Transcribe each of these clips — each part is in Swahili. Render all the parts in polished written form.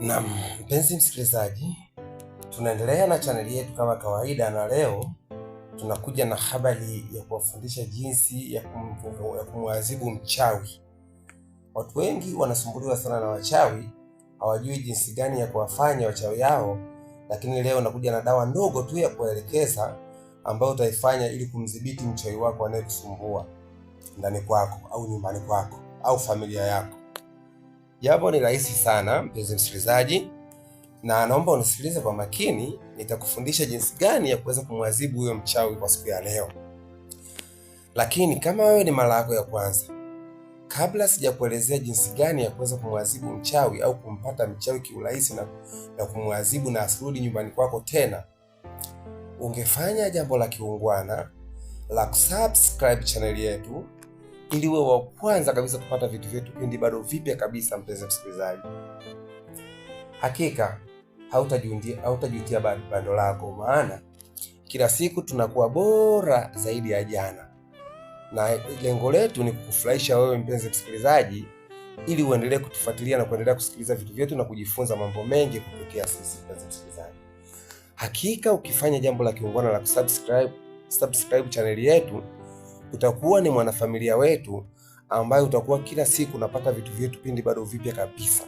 Naam, mpenzi msikilizaji, tunaendelea na chaneli yetu kama kawaida, na leo tunakuja na habari ya kuwafundisha jinsi ya kumwadhibu mchawi. Watu wengi wanasumbuliwa sana na wachawi, hawajui jinsi gani ya kuwafanya wachawi hao, lakini leo nakuja na dawa ndogo tu ya kuelekeza ambayo utaifanya ili kumdhibiti mchawi wako anayekusumbua ndani kwako au nyumbani kwako au familia yako. Jambo ni rahisi sana mpenzi msikilizaji, na naomba unisikilize kwa makini. Nitakufundisha jinsi gani ya kuweza kumwadhibu huyo mchawi kwa siku ya leo. Lakini kama wewe ni mara yako ya kwanza, kabla sijakuelezea jinsi gani ya kuweza kumwadhibu mchawi au kumpata mchawi kiurahisi na kumwadhibu na asirudi nyumbani kwako tena, ungefanya jambo la kiungwana la kusubscribe channel yetu ili uwe wa kwanza kabisa kupata vitu vyetu pindi bado vipya kabisa. Mpenzi msikilizaji, hakika hautajutia bando lako, maana kila siku tunakuwa bora zaidi ya jana, na lengo letu ni kukufurahisha wewe mpenzi msikilizaji, ili uendelee kutufuatilia na kuendelea kusikiliza vitu vyetu na kujifunza mambo mengi kupitia sisi. Mpenzi msikilizaji, hakika ukifanya jambo la kiungwana la kusubscribe channel yetu, utakuwa ni mwanafamilia wetu ambaye utakuwa kila siku unapata vitu vyetu pindi bado vipya kabisa,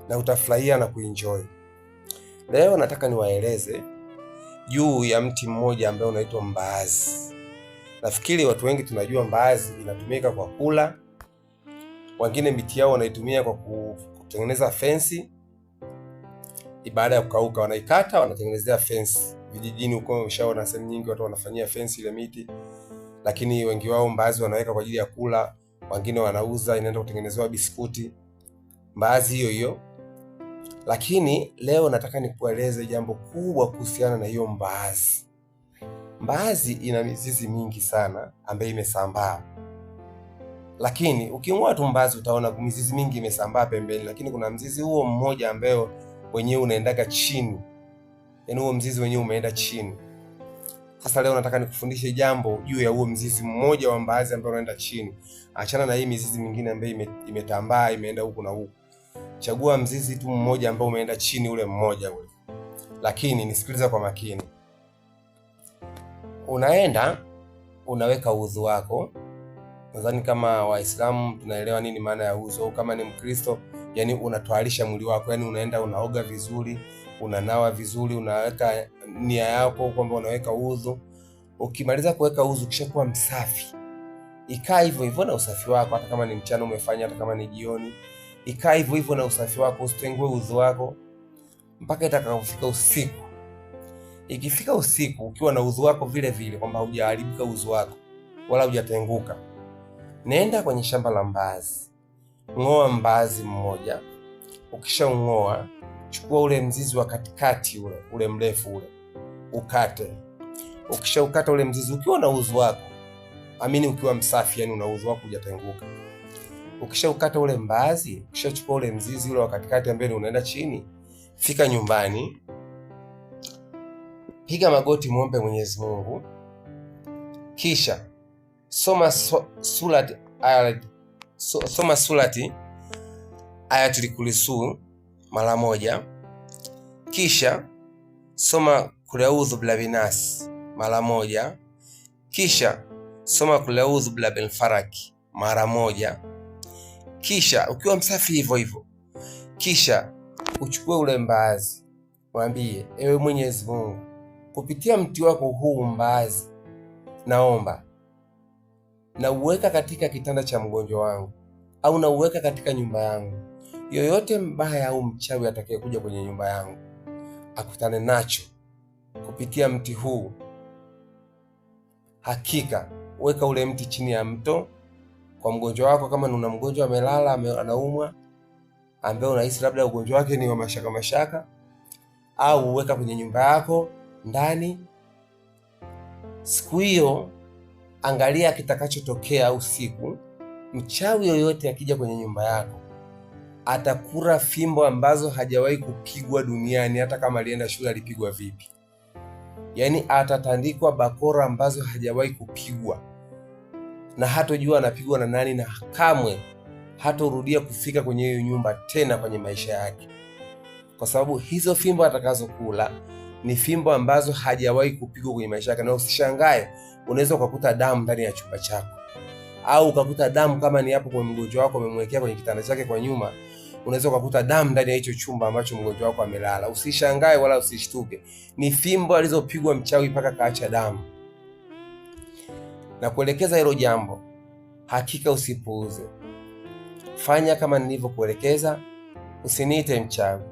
na utafurahia na kuenjoy. Leo nataka niwaeleze juu ya mti mmoja ambao unaitwa mbaazi. Nafikiri watu wengi tunajua mbaazi inatumika kwa kula, wengine miti yao wanaitumia kwa kutengeneza fensi. Baada ya kukauka wanaikata, wanatengenezea fensi. Vijijini huko ushaona sehemu nyingi watu wanafanyia fensi ile miti, lakini wengi wao mbaazi wanaweka kwa ajili ya kula, wengine wanauza, inaenda kutengenezewa biskuti, mbaazi hiyo hiyo. Lakini leo nataka nikueleze jambo kubwa kuhusiana na hiyo mbaazi. Mbaazi ina mizizi mingi sana ambayo imesambaa, lakini uking'oa tu mbaazi utaona mizizi mingi imesambaa pembeni, lakini kuna mzizi huo mmoja ambao wenyewe unaendaga chini, yaani huo mzizi wenyewe umeenda chini. Sasa leo nataka nikufundishe jambo juu ya huo mzizi mmoja wa mbaazi ambao unaenda chini. Achana na hii mizizi mingine ambayo imetambaa imeenda huku na huku. Chagua mzizi tu mmoja ambao umeenda chini, ule mmoja ule. Lakini nisikiliza kwa makini. Unaenda unaweka udhu wako. Nadhani kama Waislamu tunaelewa nini maana ya udhu. Kama ni Mkristo, yani unatwarisha mwili wako, yani unaenda unaoga vizuri, unanawa vizuri, unaweka nia yako kwamba unaweka udhu. Ukimaliza kuweka udhu, kisha kuwa msafi, ikaa hivyo hivyo na usafi wako, hata kama ni mchana umefanya, hata kama ni jioni, ikaa hivyo hivyo na usafi wako, usitengue udhu wako mpaka itakapofika usiku. Ikifika usiku ukiwa na udhu wako vile vile, kwamba hujaharibika udhu wako wala hujatenguka, nenda kwenye shamba la mbaazi, ng'oa mbaazi mmoja. Ukishaung'oa, chukua ule mzizi wa katikati ule mrefu ule, ukate. Ukishaukata ule mzizi ukiwa na udhu wako, amini ukiwa msafi, yani una udhu wako hujatenguka. Ukishaukata ule mbaazi, ukishachukua ule mzizi ule wa katikati ambao unaenda chini, fika nyumbani, piga magoti, muombe Mwenyezi Mungu, kisha soma surati Ayatul Kursi mara moja, kisha soma Qul a'udhu birabbil nas mara moja, kisha soma Qul a'udhu birabbil falaq mara moja. Kisha ukiwa msafi hivyo hivyo, kisha uchukue ule mbaazi, mwambie ewe Mwenyezi Mungu, kupitia mti wako huu mbaazi, naomba na uweka katika kitanda cha mgonjwa wangu, au na uweka katika nyumba yangu. Yoyote mbaya au mchawi atakayekuja kwenye nyumba yangu akutane nacho kupitia mti huu, hakika weka ule mti chini ya mto kwa mgonjwa wako. Kama una mgonjwa amelala anaumwa, ambaye unahisi labda ugonjwa wake ni wa mashaka, au uweka kwenye nyumba yako ndani. Siku hiyo angalia kitakachotokea usiku. Mchawi yoyote akija kwenye nyumba yako atakula fimbo ambazo hajawahi kupigwa duniani, hata kama alienda shule alipigwa vipi. Yaani atatandikwa bakora ambazo hajawahi kupigwa, na hatojua anapigwa na nani, na kamwe hatorudia kufika kwenye hiyo nyumba tena kwenye maisha yake. kwa sababu hizo fimbo atakazokula ni fimbo ambazo hajawahi kupigwa kwenye maisha yake. Na usishangae, unaweza ukakuta damu ndani ya chumba chako, au ukakuta damu kama ni hapo kwa mgonjwa wako amemwekea kwenye kitanda chake kwa nyuma, unaweza ukakuta damu ndani ya hicho chumba ambacho mgonjwa wako amelala. Usishangae wala usishtuke, ni fimbo alizopigwa mchawi mpaka kaacha damu. Na kuelekeza hilo jambo, hakika usipuuze, fanya kama nilivyokuelekeza. Usiniite mchawi,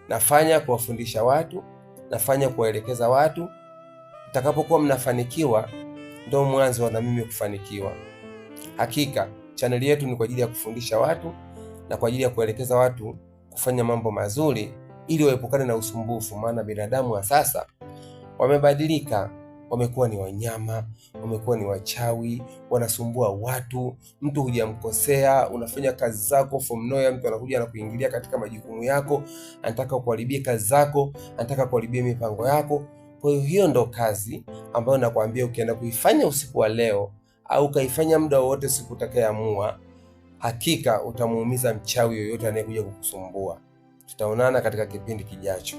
nafanya kuwafundisha watu, nafanya kuwaelekeza watu. Utakapokuwa mnafanikiwa, ndio mwanzo na mimi kufanikiwa. Hakika chaneli yetu ni kwa ajili ya kufundisha watu na kwa ajili ya kuelekeza watu kufanya mambo mazuri ili waepukane na usumbufu, maana binadamu wa sasa wamebadilika. Wamekuwa ni wanyama, wamekuwa ni wachawi, wanasumbua watu. Mtu hujamkosea, unafanya kazi zako from nowhere, mtu anakuja na kuingilia katika majukumu yako, anataka kuharibia kazi zako, anataka kuharibia mipango yako. Kwa hiyo ndo kazi ambayo nakwambia ukienda kuifanya usiku wa leo au kaifanya muda wowote siku utakayoamua, hakika utamuumiza mchawi yoyote anayekuja kukusumbua. Tutaonana katika kipindi kijacho.